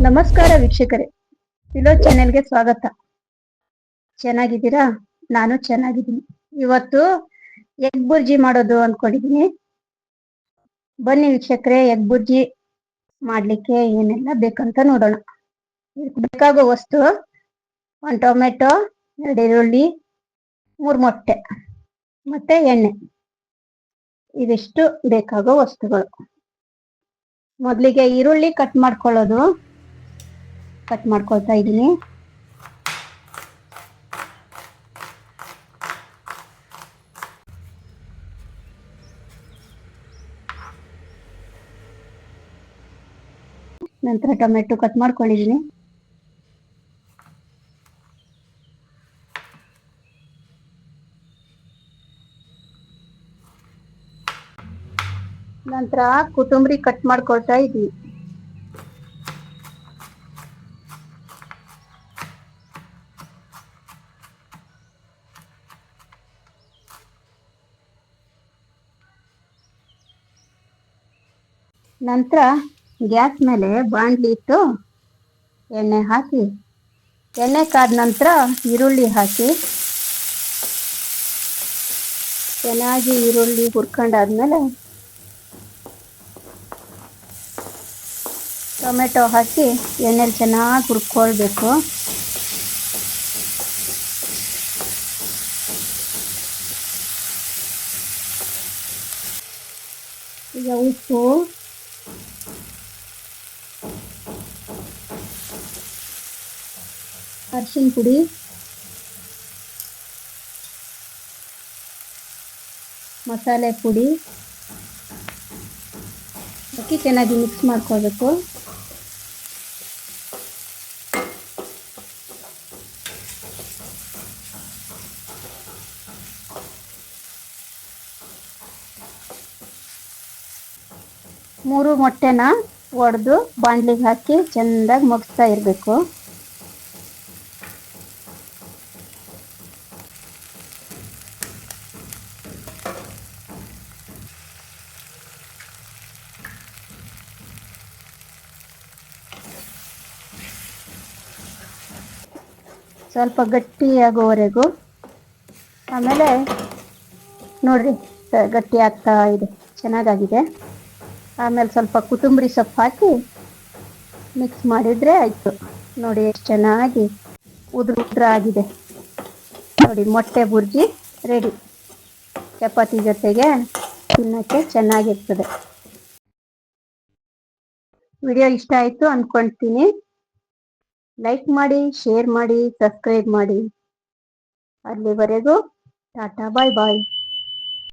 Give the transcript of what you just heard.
ನಮಸ್ಕಾರ ವೀಕ್ಷಕರೇ, ಫಿಲೋ ಚಾನೆಲ್ಗೆ ಸ್ವಾಗತ. ಚೆನ್ನಾಗಿದ್ದೀರಾ? ನಾನು ಚೆನ್ನಾಗಿದ್ದೀನಿ. ಇವತ್ತು ಎಗ್ ಬುರ್ಜಿ ಮಾಡೋದು ಅನ್ಕೊಂಡಿದ್ದೀನಿ. ಬನ್ನಿ ವೀಕ್ಷಕರೇ, ಎಗ್ ಬುರ್ಜಿ ಮಾಡ್ಲಿಕ್ಕೆ ಏನೆಲ್ಲ ಬೇಕಂತ ನೋಡೋಣ. ಬೇಕಾಗೋ ವಸ್ತು: 1 ಟೊಮೆಟೊ, 2 ಈರುಳ್ಳಿ, 3 ಮೊಟ್ಟೆ ಮತ್ತೆ ಎಣ್ಣೆ. ಇದಿಷ್ಟು ಬೇಕಾಗೋ ವಸ್ತುಗಳು. ಮೊದಲಿಗೆ ಈರುಳ್ಳಿ ಕಟ್ ಮಾಡ್ಕೊಳ್ತಾ ಇದ್ದೀನಿ. ನಂತರ ಟೊಮೆಟೊ ಕಟ್ ಮಾಡ್ಕೊಂಡಿದ್ದೀನಿ. ನಂತರ ಕೊತ್ತಂಬರಿ ಕಟ್ ಮಾಡ್ಕೊಳ್ತಾ ಇದ್ದೀವಿ. ನಂತರ ಗ್ಯಾಸ್ ಮೇಲೆ ಬಾಣಲಿ ಇಟ್ಟು ಎಣ್ಣೆ ಹಾಕಿ, ಎಣ್ಣೆ ಕಾದ ನಂತರ ಈರುಳ್ಳಿ ಹಾಕಿ ಚೆನ್ನಾಗಿ ಈರುಳ್ಳಿ ಹುರ್ಕೊಂಡಾದ್ಮೇಲೆ ಟೊಮೆಟೊ ಹಾಕಿ ಎಣ್ಣೆಲಿ ಚೆನ್ನಾಗಿ ಹುರ್ಕೊಳ್ಬೇಕು. ಈಗ ಉಪ್ಪು, ಅರಿಶಿನ ಪುಡಿ, ಮಸಾಲೆ ಪುಡಿ ಹಾಕಿ ಚೆನ್ನಾಗಿ ಮಿಕ್ಸ್ ಮಾಡ್ಕೋಬೇಕು. ಮೂರು ಮೊಟ್ಟೆನ ಒಡೆದು ಬಾಣಲಿಗೆ ಹಾಕಿ ಚೆಂದಾಗಿ ಮಗ್ಸ್ತಾ ಇರಬೇಕು. ಸ್ವಲ್ಪ ಗಟ್ಟಿಯಾಗೋವರೆಗೂ. ಆಮೇಲೆ ನೋಡ್ರಿ, ಗಟ್ಟಿ ಆಗ್ತಾ ಇದೆ, ಚೆನ್ನಾಗಾಗಿದೆ. ಆಮೇಲೆ ಸ್ವಲ್ಪ ಕೊತ್ತಂಬರಿ ಸೊಪ್ಪು ಹಾಕಿ ಮಿಕ್ಸ್ ಮಾಡಿದರೆ ಆಯಿತು. ನೋಡಿ ಎಷ್ಟು ಚೆನ್ನಾಗಿ ಉದ್ರ ಆಗಿದೆ. ನೋಡಿ, ಮೊಟ್ಟೆ ಬುರ್ಜಿ ರೆಡಿ. ಚಪಾತಿ ಜೊತೆಗೆ ತಿನ್ನೋಕ್ಕೆ ಚೆನ್ನಾಗಿರ್ತದೆ. ವಿಡಿಯೋ ಇಷ್ಟ ಆಯಿತು ಅಂದ್ಕೊಳ್ತೀನಿ. ಲೈಕ್ ಮಾಡಿ, ಶೇರ್ ಮಾಡಿ, ಸಬ್ಸ್ಕ್ರೈಬ್ ಮಾಡಿ. ಅಲ್ಲಿವರೆಗೂ ಟಾಟಾ, ಬಾಯ್ ಬಾಯ್.